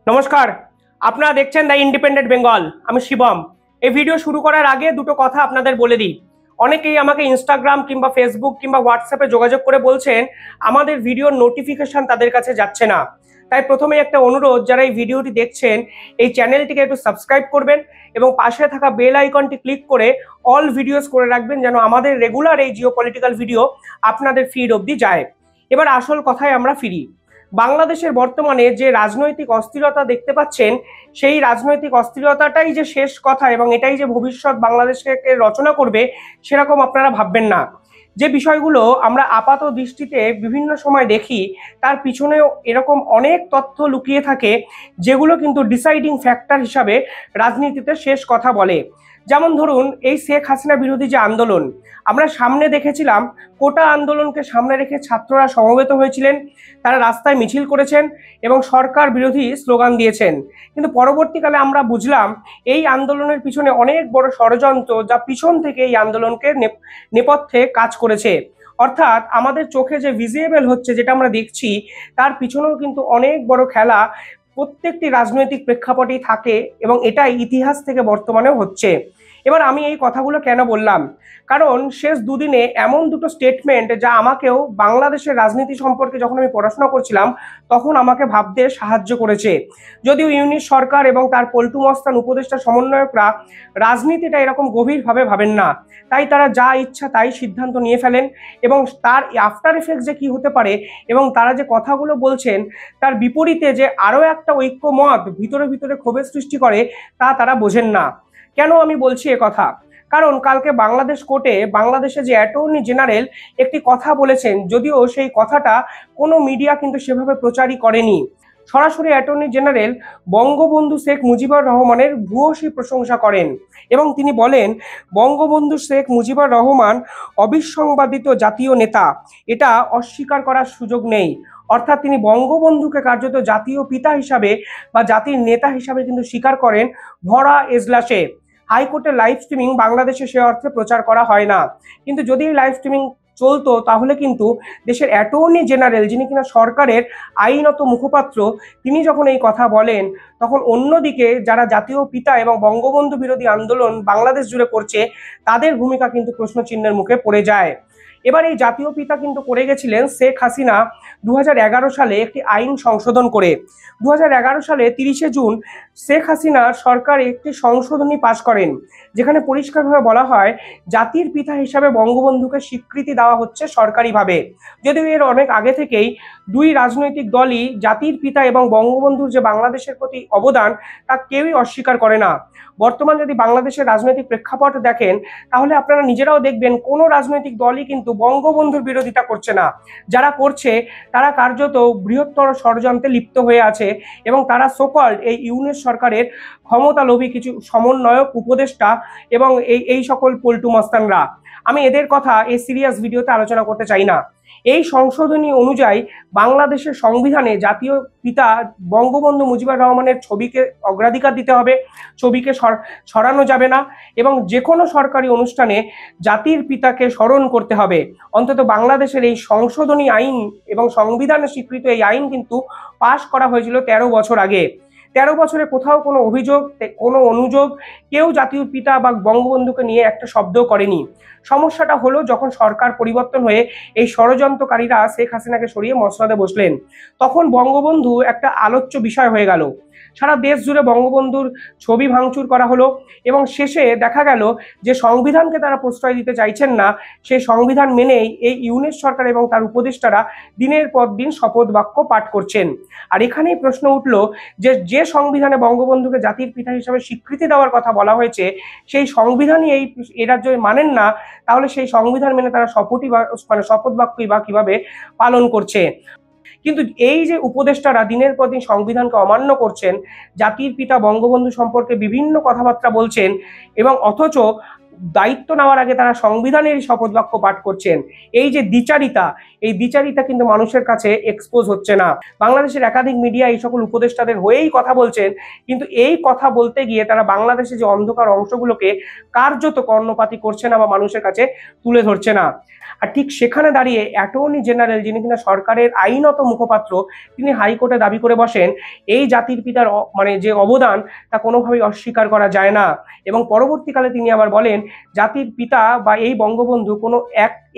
নমস্কার, আপনারা দেখছেন দ্য ইন্ডিপেন্ডেন্ট বেঙ্গল। আমি শিবম। এই ভিডিও শুরু করার আগে দুটো কথা আপনাদের বলে দিই। অনেকেই আমাকে ইনস্টাগ্রাম কিংবা ফেসবুক কিংবা হোয়াটসঅ্যাপে যোগাযোগ করে বলছেন আমাদের ভিডিওর নোটিফিকেশন তাদের কাছে যাচ্ছে না। তাই প্রথমেই একটা অনুরোধ, যারা এই ভিডিওটি দেখছেন এই চ্যানেলটিকে একটু সাবস্ক্রাইব করবেন এবং পাশে থাকা বেল আইকনটি ক্লিক করে অল ভিডিওস করে রাখবেন, যেন আমাদের রেগুলার এই জিওপলিটিক্যাল ভিডিও আপনাদের ফিড অবধি যায়। এবার আসল কথায় আমরা ফিরি। বাংলাদেশের বর্তমানে যে রাজনৈতিক অস্থিরতা দেখতে পাচ্ছেন, সেই রাজনৈতিক অস্থিরতাটাই যে শেষ কথা এবং এটাই যে ভবিষ্যৎ বাংলাদেশকে রচনা করবে, সেরকম আপনারা ভাববেন না। যে বিষয়গুলো আমরা আপাত দৃষ্টিতে বিভিন্ন সময় দেখি, তার পিছনেও এরকম অনেক তথ্য লুকিয়ে থাকে, যেগুলো কিন্তু ডিসাইডিং ফ্যাক্টর হিসাবে রাজনীতিতে শেষ কথা বলে। যেমন ধরুন, এই শেখ হাসিনা বিরোধী যে আন্দোলন আমরা সামনে দেখেছিলাম, কোটা আন্দোলনকে সামনে রেখে ছাত্ররা সমবেত হয়েছিলেন, তারা রাস্তায় মিছিল করেছেন এবং সরকার বিরোধী স্লোগান দিয়েছেন। কিন্তু পরবর্তীকালে আমরা বুঝলাম এই আন্দোলনের পিছনে অনেক বড় ষড়যন্ত্র, যা পিছন থেকে এই আন্দোলনকে নেপথ্যে কাজ করেছে। অর্থাৎ আমাদের চোখে যে ভিজিবল হচ্ছে, যেটা আমরা দেখছি, তার পিছনেও কিন্তু অনেক বড় খেলা প্রত্যেকটি রাজনৈতিক প্রেক্ষাপটেই থাকে এবং এটাই ইতিহাস থেকে বর্তমানেও হচ্ছে। এবার আমি এই কথাগুলো কেন বললাম, কারণ শেষ দুদিনে এমন দুটো স্টেটমেন্ট যা আমাকেও বাংলাদেশের রাজনীতি সম্পর্কে যখন আমি পড়াশোনা করছিলাম তখন আমাকে ভাবতে সাহায্য করেছে। যদিও ইউনিট সরকার এবং তার পল্টু মস্তান উপদেষ্টা সমন্বয়করা রাজনীতিটা এরকম গভীরভাবে ভাবেন না, তাই তারা যা ইচ্ছা তাই সিদ্ধান্ত নিয়ে ফেলেন এবং তার আফটার এফেক্ট যে কি হতে পারে এবং তারা যে কথাগুলো বলছেন তার বিপরীতে যে আরও একটা ঐক্যমত ভিতরে ভিতরে ক্ষোভের সৃষ্টি করে, তা তারা বোঝেন না। কেন আমি বলছি এ কথা? কারণ কালকে বাংলাদেশ কোর্টে বাংলাদেশে যে অ্যাটর্নি জেনারেল একটি কথা বলেছেন, যদিও সেই কথাটা কোনো মিডিয়া কিন্তু সেভাবে প্রচারই করেনি। সরাসরি অ্যাটর্নি জেনারেল বঙ্গবন্ধু শেখ মুজিবুর রহমানের ভূয়সী প্রশংসা করেন এবং তিনি বলেন, বঙ্গবন্ধু শেখ মুজিবুর রহমান অবিসংবাদিত জাতীয় নেতা, এটা অস্বীকার করার সুযোগ নেই। অর্থাৎ তিনি বঙ্গবন্ধুকে কার্যত জাতীয় পিতা হিসাবে বা জাতির নেতা হিসাবে কিন্তু স্বীকার করেন ভরা এজলাসে। হাইকোর্টের লাইভ স্ট্রিমিং বাংলাদেশে সে অর্থে প্রচার করা হয় না, কিন্তু যদি এই লাইভ স্ট্রিমিং চলতো তাহলে কিন্তু দেশের অ্যাটর্নি জেনারেল, যিনি কিনা সরকারের আইনত মুখপাত্র, তিনি যখন এই কথা বলেন তখন অন্যদিকে যারা জাতীয় পিতা এবং বঙ্গবন্ধু বিরোধী আন্দোলন বাংলাদেশ জুড়ে করছে, তাদের ভূমিকা কিন্তু প্রশ্নচিহ্নের মুখে পড়ে যায়। এবার এই জাতীয় পিতা কিন্তু করে গেছিলেন শেখ হাসিনা 2011 সালে একটি আইন সংশোধন করে। 2011 সালে 30শে জুন শেখ হাসিনা সরকার একটি সংশোধনী পাশ করেন, যেখানে পরিষ্কারভাবে বলা হয় জাতির পিতা হিসাবে বঙ্গবন্ধুকে স্বীকৃতি দেওয়া হচ্ছে সরকারিভাবে। যদিও এর অনেক আগে থেকেই দুই রাজনৈতিক দলই জাতির পিতা এবং বঙ্গবন্ধুর যে বাংলাদেশের প্রতি অবদান তা কেউই অস্বীকার করে না। বর্তমান যদি বাংলাদেশের রাজনৈতিক প্রেক্ষাপট দেখেন, তাহলে আপনারা নিজেরাও দেখবেন কোনো রাজনৈতিক দলই কিন্তু বঙ্গবন্ধুর বিরোধিতা করছে না। যারা করছে তারা কার্যত বৃহত্তর ষড়যন্ত্রে লিপ্ত হয়ে আছে এবং তারা সোকল্ড এই ইউনিট সরকারের ক্ষমতালোভী কিছু সমন্বয়ক, উপদেষ্টা এবং এই সকল পল্টু মস্তানরা। আমি এদের কথা এই সিরিয়াস ভিডিওতে আলোচনা করতে চাই না। এই সংশোধনী অনুযায়ী বাংলাদেশের সংবিধানে জাতীয় পিতা বঙ্গবন্ধু মুজিবুর রহমানের ছবিকে অগ্রাধিকার দিতে হবে, ছবিকে সরানো যাবে না এবং যে কোনো সরকারি অনুষ্ঠানে জাতির পিতাকে স্মরণ করতে হবে। অন্তত বাংলাদেশের এই সংশোধনী আইন এবং সংবিধানে স্বীকৃত এই আইন কিন্তু পাশ করা হয়েছিল 13 বছর আগে। 13 বছরে কোথাও কোনো অভিযোগ, কোনো অনুযোগ কেউ জাতীয় পিতা বা বঙ্গবন্ধুকে নিয়ে একটা শব্দও করেনি। সমস্যাটা হলো যখন সরকার পরিবর্তন হয়ে এই ষড়যন্ত্রকারীরা শেখ হাসিনাকে সরিয়ে মসনদে বসলেন, তখন বঙ্গবন্ধু একটা আলোচ্য বিষয় হয়ে গেল। সারা দেশ জুড়ে বঙ্গবন্ধুর ছবি ভাঙচুর করা হলো এবং শেষে দেখা গেল যে সংবিধানকে তারা প্রশ্রয় দিতে চাইছেন না, সেই সংবিধান মেনেই এই ইউনিট সরকার এবং তার উপদেষ্টারা দিনের পর দিন শপথ বাক্য পাঠ করছেন। আর এখানেই প্রশ্ন উঠল যে সংবিধানে বঙ্গবন্ধুকে জাতির পিতা হিসাবে স্বীকৃতি দেওয়ার কথা বলা হয়েছে, সেই সংবিধানই এই রাজ্য মানেন না, তাহলে সেই সংবিধান মেনে তারা শপথ বাক্যই বা কিভাবে পালন করছে? কিন্তু এই যে উপদেষ্টারা দিনের পর দিন সংবিধানকে অমান্য করছেন, জাতির পিতা বঙ্গবন্ধু সম্পর্কে বিভিন্ন কথাবার্তা বলছেন এবং অথচ দায়িত্ব নেওয়ার আগে তারা সংবিধানের শপথ বাক্য পাঠ করছেন। এই যে দ্বিচারিতা, এই দ্বিচারিতা কিন্তু মানুষের কাছে এক্সপোজ হচ্ছে না। বাংলাদেশের একাধিক মিডিয়া এই সকল উপদেষ্টাদের হয়েই কথা বলছেন, কিন্তু এই কথা বলতে গিয়ে তারা বাংলাদেশে যে অন্ধকার অংশগুলোকে কার্যত কর্ণপাতী করছে না বা মানুষের কাছে তুলে ধরছে না। আর ঠিক সেখানে দাঁড়িয়ে অ্যাটর্নি জেনারেল, যিনি কিনা সরকারের আইনত মুখপাত্র, তিনি হাইকোর্টে দাবি করে বসেন এই জাতির পিতার মানে যে অবদান তা কোনোভাবেই অস্বীকার করা যায় না। এবং পরবর্তীকালে তিনি আবার বলেন জাতির পিতা বা এই বঙ্গবন্ধু কোনো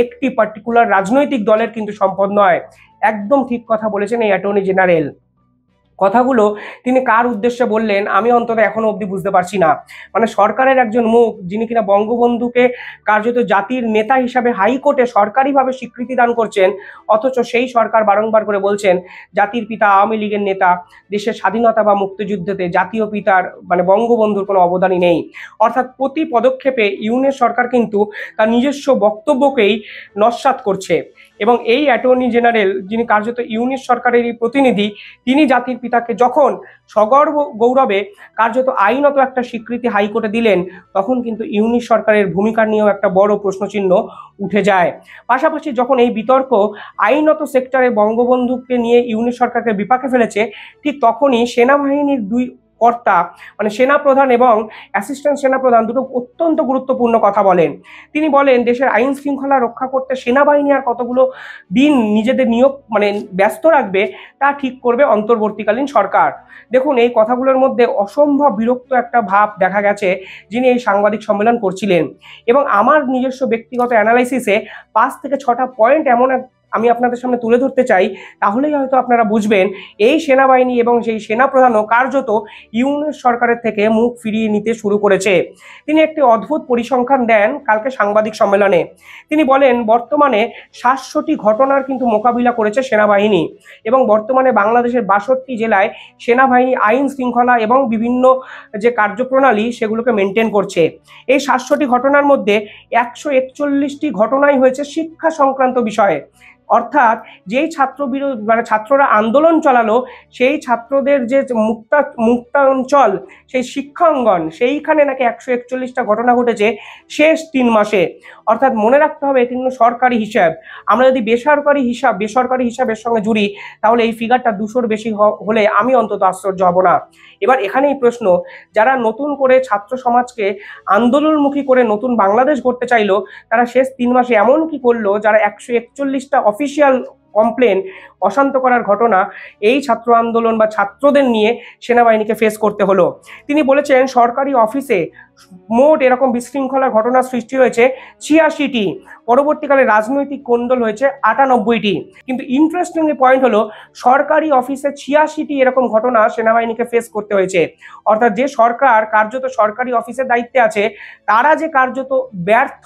একটি পার্টিকুলার রাজনৈতিক দলের কিন্তু সম্পদ নয়। একদম ঠিক কথা বলেছেন এই অ্যাটর্নি জেনারেল। কথাগুলো তিনি কার উদ্দেশ্যে বললেন আমি অন্তত এখনো অবধি বুঝতে পারছি না। মানে সরকারের একজন মুখ, যিনি কিনা বঙ্গবন্ধুকে কার্যত জাতির নেতা হিসাবে হাইকোর্টে সরকারিভাবে স্বীকৃতি দান করছেন, অথচ সেই সরকার বারংবার করে বলছেন জাতির পিতা আওয়ামী লীগের নেতা, দেশের স্বাধীনতা বা মুক্তিযুদ্ধতে জাতীয় পিতার মানে বঙ্গবন্ধুর কোনো অবদানই নেই। অর্থাৎ প্রতি পদক্ষেপে ইউনিয়ন সরকার কিন্তু তার নিজস্ব বক্তব্যকেই নস্যাৎ করছে। এবং এই অ্যাটর্নি জেনারেল, যিনি কার্যত ইউনিট সরকারেরই প্রতিনিধি, তিনি জাতির পিতাকে যখন সগর্ব গৌরবে কার্যত আইনত একটা স্বীকৃতি হাইকোর্টে দিলেন, তখন কিন্তু ইউনিট সরকারের ভূমিকা নিয়েও একটা বড় প্রশ্নচিহ্ন উঠে যায়। পাশাপাশি যখন এই বিতর্ক আইনত সেক্টরে বঙ্গবন্ধুকে নিয়ে ইউনিট সরকারকে বিপাকে ফেলেছে, ঠিক তখনই সেনাবাহিনীর দুই কর্তা মানে সেনাপ্রধান এবং অ্যাসিস্ট্যান্ট সেনাপ্রধান দুটো অত্যন্ত গুরুত্বপূর্ণ কথা বলেন। তিনি বলেন দেশের আইন শৃঙ্খলা রক্ষা করতে সেনাবাহিনী আর কতগুলো দিন নিজেদের নিয়োগ মানে ব্যস্ত রাখবে তা ঠিক করবে অন্তর্বর্তীকালীন সরকার। দেখুন, এই কথাগুলোর মধ্যে অসম্ভব বিরক্ত একটা ভাব দেখা গেছে যিনি এই সাংবাদিক সম্মেলন করছিলেন। এবং আমার নিজস্ব ব্যক্তিগত অ্যানালাইসিসে 5 থেকে 6টা পয়েন্ট এমন আমি আপনাদের সামনে তুলে ধরতে চাই, তাহলেই হয়তো আপনারা বুঝবেন এই সেনাবাহিনী এবং সেই সেনাপ্রধানও কার্যত ইউনিট সরকারের থেকে মুখ ফিরিয়ে নিতে শুরু করেছে। তিনি একটি অদ্ভুত পরিসংখ্যান দেন কালকে সাংবাদিক সম্মেলনে। তিনি বলেন বর্তমানে 700টি ঘটনার কিন্তু মোকাবিলা করেছে সেনাবাহিনী, এবং বর্তমানে বাংলাদেশের 62 জেলায় সেনাবাহিনী আইন শৃঙ্খলা এবং বিভিন্ন যে কার্যপ্রণালী সেগুলোকে মেনটেন করছে। এই 700টি ঘটনার মধ্যে 141টি ঘটনাই হয়েছে শিক্ষা সংক্রান্ত বিষয়ে। অর্থাৎ যেই মানে ছাত্ররা আন্দোলন চালালো, সেই ছাত্রদের যে মুক্তাঞ্চল সেই শিক্ষাঙ্গন, সেইখানে নাকি 141টা ঘটনা ঘটেছে শেষ 3 মাসে। অর্থাৎ মনে রাখতে হবে এটি কিন্তু সরকারি হিসাব। আমরা যদি বেসরকারি হিসাবের সঙ্গে জুড়ি, তাহলে এই ফিগারটা 200-র বেশি হলে আমি অন্তত আশ্চর্য হব না। এবার এখানেই প্রশ্ন, যারা নতুন করে ছাত্র সমাজকে আন্দোলনমুখী করে নতুন বাংলাদেশ গড়তে চাইলো, তারা শেষ 3 মাসে এমন কি করলো যারা 141টা অফিসিয়াল কমপ্লেন, অশান্ত করার ঘটনা এই ছাত্র আন্দোলন বা ছাত্রদের নিয়ে সেনাবাহিনীকে ফেস করতে হলো। তিনি বলেছেন সরকারি অফিসে মোট এরকম বিশৃঙ্খলার ঘটনা সৃষ্টি হয়েছে 86টি, পরবর্তীকালে রাজনৈতিক কোন্দল হয়েছে 98টি। কিন্তু ইন্টারেস্টিং পয়েন্ট হলো সরকারি অফিসে 86টি এরকম ঘটনা সেনাবাহিনীকে ফেস করতে হয়েছে। অর্থাৎ যে সরকার কার্যত সরকারি অফিসের দায়িত্বে আছে, তারা যে কার্যত ব্যর্থ,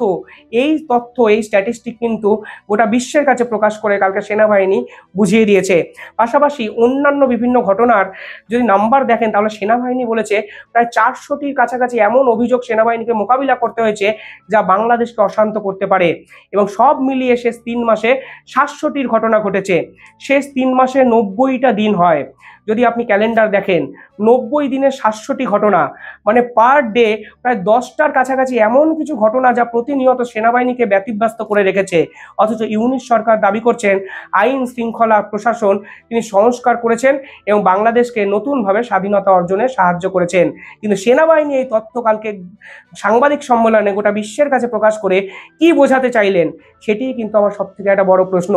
এই তথ্য এই স্ট্যাটিস্টিক কিন্তু গোটা বিশ্বের কাছে প্রকাশ করে কালকে সেনাবাহিনী বুঝিয়ে দিয়েছে। পাশাপাশি অন্যান্য বিভিন্ন ঘটনার যদি নাম্বার দেখেন, তাহলে সেনাবাহিনী বলেছে প্রায় 400টির কাছাকাছি এমন অভিযোগ সেনাবাহিনীকে মোকাবিলা করতে হয়েছে যা বাংলাদেশকে অশান্ত করতে পারে। এবং সব মিলিয়ে শেষ 3 মাসে 700টির ঘটনা ঘটেছে। শেষ 3 মাসে 90টা দিন হয়। যদি আপনি ক্যালেন্ডার দেখেন, 90 দিনের 700টি ঘটনা, মানে পার ডে প্রায় 10টার কাছাকাছি এমন কিছু ঘটনা যা প্রতিনিয়ত সেনাবাহিনীকে ব্যতিব্যস্ত করে রেখেছে। অথচ ইউনিট সরকার দাবি করছেন আইন শৃঙ্খলা প্রশাসন তিনি সংস্কার করেছেন এবং বাংলাদেশকে নতুনভাবে স্বাধীনতা অর্জনে সাহায্য করেছেন। কিন্তু সেনাবাহিনী এই তথ্য কালকে সাংবাদিক সম্মেলনে গোটা বিশ্বের কাছে প্রকাশ করে কি বোঝাতে চাইলেন, সেটিই কিন্তু আমার সবথেকে একটা বড় প্রশ্ন।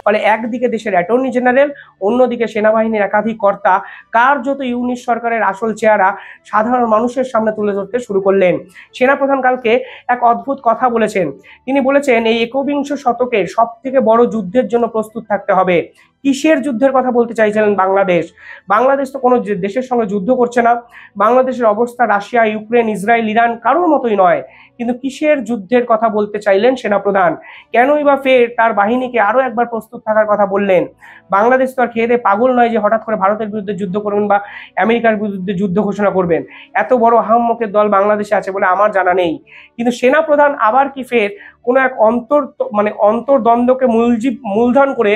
ফলে একদিকে দেশের অ্যাটর্নি জেনারেল, অন্যদিকে সেনাবাহিনীর একাধিক কর্তা কার্যত ইউনিট সরকারের আসল চেহারা সাধারণ মানুষের সামনে তুলে ধরতে শুরু করলেন। সেনাপ্রধান কালকে এক অদ্ভুত কথা বলেছেন। তিনি বলেছেন এই 21 শতকের সব থেকে বড় যুদ্ধের জন্য প্রস্তুত থাকতে হবে। কিসের যুদ্ধের কথা বলতে চাইছিলেন বাংলাদেশ তো কোনো দেশের সঙ্গে যুদ্ধ করছে না। বাংলাদেশের অবস্থা রাশিয়া, ইউক্রেন, ইসরায়েল, ইরান কারোর মতোই নয়। কিন্তু কিসের যুদ্ধের কথা বলতে চাইলেন সেনাপ্রধান? কেনই বা ফের তার বাহিনীকে আরো একবার প্রস্তুত থাকার কথা বললেন? বাংলাদেশ তো আর খেয়ে দিয়ে পাগল নয় যে হঠাৎ করে ভারতের বিরুদ্ধে যুদ্ধ করবেন বা আমেরিকার বিরুদ্ধে যুদ্ধ ঘোষণা করবেন। এত বড় আহাম্মকের দল বাংলাদেশে আছে বলে আমার জানা নেই। কিন্তু সেনাপ্রধান আবার কি ফের কোনো এক অন্তর্দ্বন্দ্বকে মূলধন করে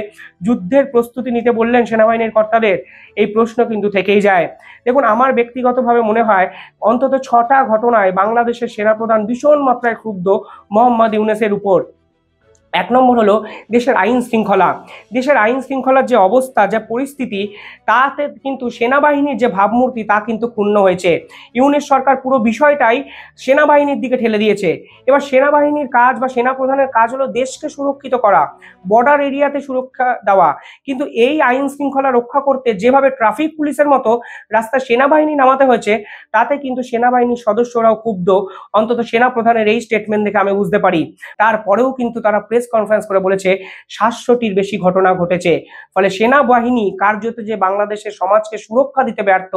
যুদ্ধের প্রস্তুতি নিতে বললেন সেনাবাহিনীর কর্তাদের? এই প্রশ্ন কিন্তু থেকেই যায়। দেখুন, আমার ব্যক্তিগতভাবে মনে হয় অন্তত 6টা ঘটনায় বাংলাদেশের সেনাপ্রধান ভীষণ মাত্রায় ক্ষুব্ধ মোহাম্মদ ইউনূসের উপর। 1 নম্বর হলো দেশের আইন শৃঙ্খলা। দেশের আইন শৃঙ্খলার যে অবস্থা, যে পরিস্থিতি, তাতে কিন্তু সেনাবাহিনীর যে ভাবমূর্তি তা কিন্তু ক্ষুণ্ণ হয়েছে। ইউনূস সরকার পুরো বিষয়টাই সেনাবাহিনীর দিকে ঠেলে দিয়েছে। এবার সেনাবাহিনীর কাজ বা সেনাপ্রধানের কাজ হলো দেশকে সুরক্ষিত করা, বর্ডার এরিয়াতে সুরক্ষা দেওয়া, কিন্তু এই আইন শৃঙ্খলা রক্ষা করতে যেভাবে ট্রাফিক পুলিশের মতো রাস্তায় সেনাবাহিনী নামাতে হয়েছে, তাতে কিন্তু সেনাবাহিনীর সদস্যরাও ক্ষুব্ধ। অন্তত সেনাপ্রধানের এই স্টেটমেন্ট দেখে আমি বুঝতে পারি। তারপরেও কিন্তু তারা প্রেস কনফারেন্স করে বলেছে 700টির বেশি ঘটনা ঘটেছে। ফলে সেনাবাহিনী কার্যত যে বাংলাদেশের সমাজকে সুরক্ষা দিতে ব্যর্থ,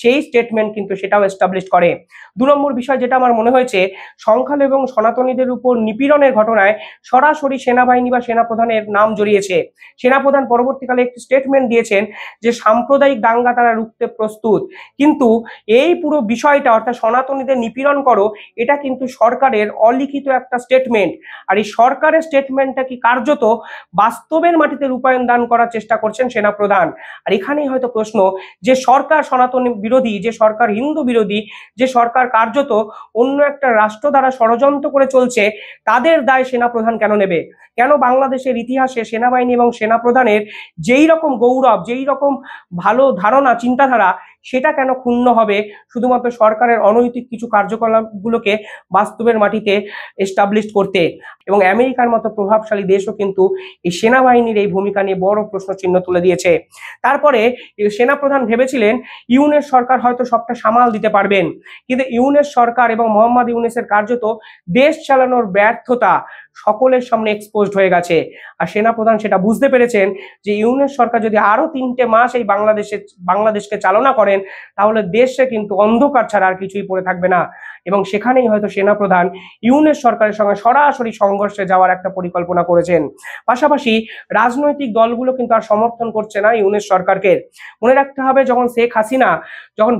সেই স্টেটমেন্ট কিন্তু সেটাও এস্টাবলিশ করে। 2 নম্বর বিষয় যেটা আমার মনে হয়েছে, সংখ্যালঘু এবং সনাতনীদের উপর নিপীড়নের ঘটনায় সরাসরি সেনাবাহিনী বা সেনাপ্রধানের নাম জড়িয়েছে। সেনাপ্রধান পরবর্তীকালে একটি স্টেটমেন্ট দিয়েছেন যে সাম্প্রদায়িক দাঙ্গা তারা রুখতে প্রস্তুত, কিন্তু এই পুরো বিষয়টা অর্থাৎ সনাতনীদের নিপীড়ন করো, এটা কিন্তু সরকারের অলিখিত একটা স্টেটমেন্ট। আর এই সরকারের স্টেটমেন্টটা কি কার্যত বাস্তবের মাটিতে রূপায়ণ দান করার চেষ্টা করছেন সেনাপ্রধান। আর এখানেই হয়তো প্রশ্ন, যে সরকার সনাতন বিরোধী, যে সরকার হিন্দু বিরোধী, যে সরকার কার্যত অন্য একটা রাষ্ট্র দ্বারা ষড়যন্ত্র করে চলছে, তাদের দায় সেনাপ্রধান কেন নেবে? কেন বাংলাদেশের ইতিহাসে সেনাবাহিনী এবং সেনাপ্রধানের যেই রকম গৌরব, যেই রকম ভালো ধারণা, চিন্তাধারা, সেটা কেন ক্ষুণ্ণ হবে শুধুমাত্র সরকারের অনৈতিক কিছু কার্যকলাপগুলোকে বাস্তবের মাটিতে এস্টাবলিশ করতে? এবং আমেরিকার মতো প্রভাবশালী দেশও কিন্তু এই সেনাবাহিনীর এই ভূমিকা নিয়ে বড় প্রশ্নচিহ্ন তুলে দিয়েছে। তারপরে সেনাপ্রধান ভেবেছিলেন ইউনূস সরকার হয়তো সবটা সামাল দিতে পারবেন, কিন্তু ইউনূস সরকার এবং মোহাম্মদ ইউনূসের কার্যত দেশ চালানোর ব্যর্থতা সকলের সামনে এক্সপোজড হয়ে গেছে। আর সেনাপ্রধান সেটা বুঝতে পেরেছেন যে ইউনূস সরকার যদি আরো 3টে মাস এই বাংলাদেশকে চালনা করেন, তাহলে দেশে কিন্তু অন্ধকার ছাড়া আর কিছুই পড়ে থাকবে না। এবং সেখানেই হয়তো সেনাপ্রধান ইউনূস সরকারের সঙ্গে সরাসরি সংঘর্ষে যাওয়ার একটা পরিকল্পনা করেছেন। পাশাপাশি রাজনৈতিক দলগুলো কিন্তু আর সমর্থন করছে না ইউনূস সরকারকে। মনে রাখতে হবে, যখন শেখ হাসিনা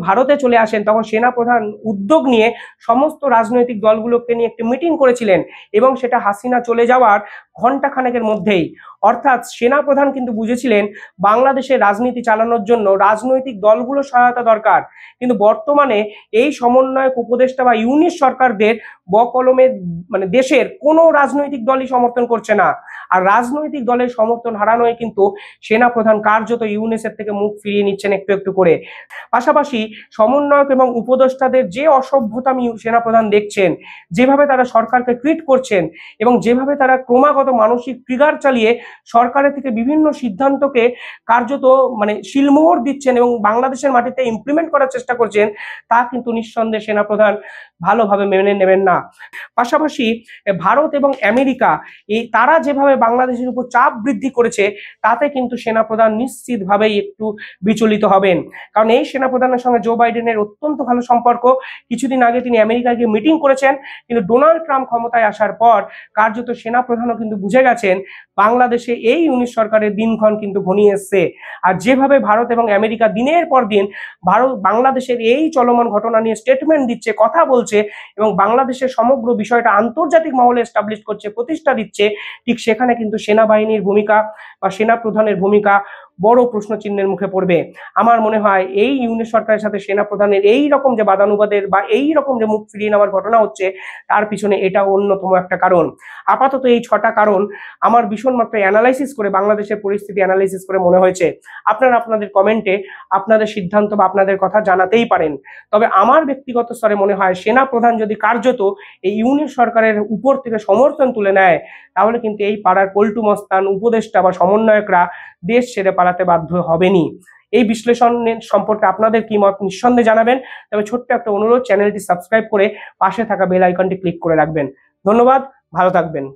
ভারতে চলে আসেন, তখন সেনাপ্রধান উদ্যোগ নিয়ে সমস্ত রাজনৈতিক দলগুলোকে নিয়ে একটি মিটিং করেছিলেন, এবং সেটা হাসিনা চলে যাওয়ার ঘন্টাখানেকের মধ্যেই। অর্থাৎ সেনাপ্রধান কিন্তু বুঝেছিলেন বাংলাদেশের রাজনীতি চালানোর জন্য রাজনৈতিক দলগুলোর সহায়তা দরকার, কিন্তু বর্তমানে এই সমন্বয়ক উপদেষ্টা বা ইউনূস সরকারদের বকলমে দেশের কোনো রাজনৈতিক দলই সমর্থন করছে না। আর রাজনৈতিক দলের সমর্থন হারানোয় কিন্তু সেনাপ্রধান কার্যত ইউনূসের থেকে মুখ ফিরিয়ে নিচ্ছেন একটু একটু করে। পাশাপাশি সমন্বয়ক এবং উপদেষ্টাদের যে অসভ্যতামি সেনাপ্রধান দেখছেন, যেভাবে তারা সরকারকে ট্রিট করছেন, এবং যেভাবে তারা ক্রমাগত মানসিক ট্রিগার চালিয়ে সরকারের থেকে বিভিন্ন সিদ্ধান্তকে কার্যত শিলমোহর দিচ্ছেন এবং বাংলাদেশের মাটিতে ইমপ্লিমেন্ট করার চেষ্টা করছেন, তা কিন্তু নিঃসন্দেহে সেনাপ্রধান ভালোভাবে মেনে নেবেন না। পাশাপাশি ভারত এবং আমেরিকা তারা যেভাবে বাংলাদেশের উপর চাপ বৃদ্ধি করেছে, তাতে কিন্তু সেনাপ্রধান নিশ্চিতভাবেই একটু বিচলিত হবেন। কারণ এই সেনাপ্রধানের সঙ্গে জো বাইডেনের অত্যন্ত ভালো সম্পর্ক। কিছুদিন আগে তিনি আমেরিকায় গিয়ে মিটিং করেছেন, কিন্তু ডোনাল্ড ট্রাম্প ক্ষমতায় আসার পর কার্যত সেনাপ্রধানও কিন্তু বুঝে গেছেন বাংলাদেশে এই ইউনূস সরকারের দিনক্ষণ কিন্তু ঘনিয়ে এসছে। আর যেভাবে ভারত এবং আমেরিকা দিনের পর দিন বাংলাদেশের এই চলমান ঘটনা নিয়ে স্টেটমেন্ট দিচ্ছে, কথা বলছে, এবং বাংলাদেশের সমগ্র বিষয়টা আন্তর্জাতিক মহলে এস্টাবলিশ করছে, প্রতিষ্ঠা দিচ্ছে, ঠিক সেখানে কিন্তু সেনাবাহিনীর ভূমিকা বা সেনাপ্রধানের ভূমিকা বড় প্রশ্নচিহ্নের মুখে পড়বে। আমার মনে হয় এই ইউনূস সরকারের সাথে সেনাপ্রধানের এই রকম যে বাদানুবাদের বা এই রকম যে মুখ ফিরিয়ে নেওয়ার ঘটনা হচ্ছে, তার পিছনে এটা অন্যতম একটা কারণ। আপাতত এই 6টা কারণ আমার ভীষণ মাত্রায় অ্যানালাইসিস করে, বাংলাদেশের পরিস্থিতি অ্যানালাইসিস করে মনে হয়েছে। আপনারা আপনাদের কমেন্টে আপনাদের সিদ্ধান্ত বা আপনাদের কথা জানাতেই পারেন। তবে আমার ব্যক্তিগত স্তরে মনে হয় সেনাপ্রধান যদি কার্যত এই ইউনূস সরকারের উপর থেকে সমর্থন তুলে নেয়, তাহলে কিন্তু এই পাড়ার পল্টু মস্তান, উপদেষ্টা বা সমন্বয়করা দেশ ছেড়ে পালাতে বাধ্য হবেনি। এই বিশ্লেষণের সম্পর্কে আপনাদের কি মত নিঃসন্দেহে জানাবেন। তবে ছোট্ট একটা অনুরোধ, চ্যানেলটি সাবস্ক্রাইব করে পাশে থাকা বেল আইকনটি ক্লিক করে রাখবেন। ধন্যবাদ, ভালো থাকবেন।